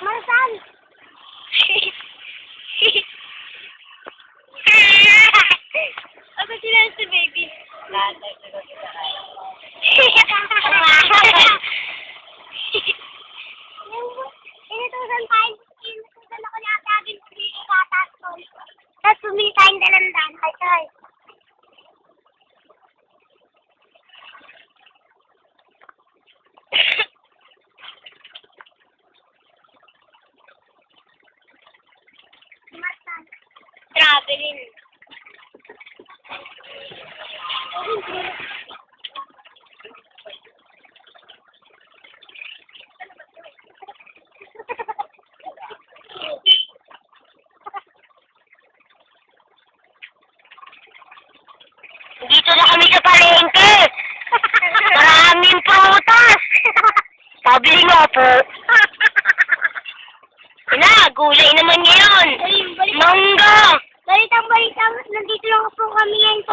Marsan! Ako sila si baby. Inutusan ako ni Ate Agin sa katas ko. Tapos bumili tayong dalandan. Ay. Traveling. Dito na kami sa palengke. Maraming prutas. Pabili nga po. Gulay naman ngayon. Mangga. Balitang, nandito lang po kami ngayon.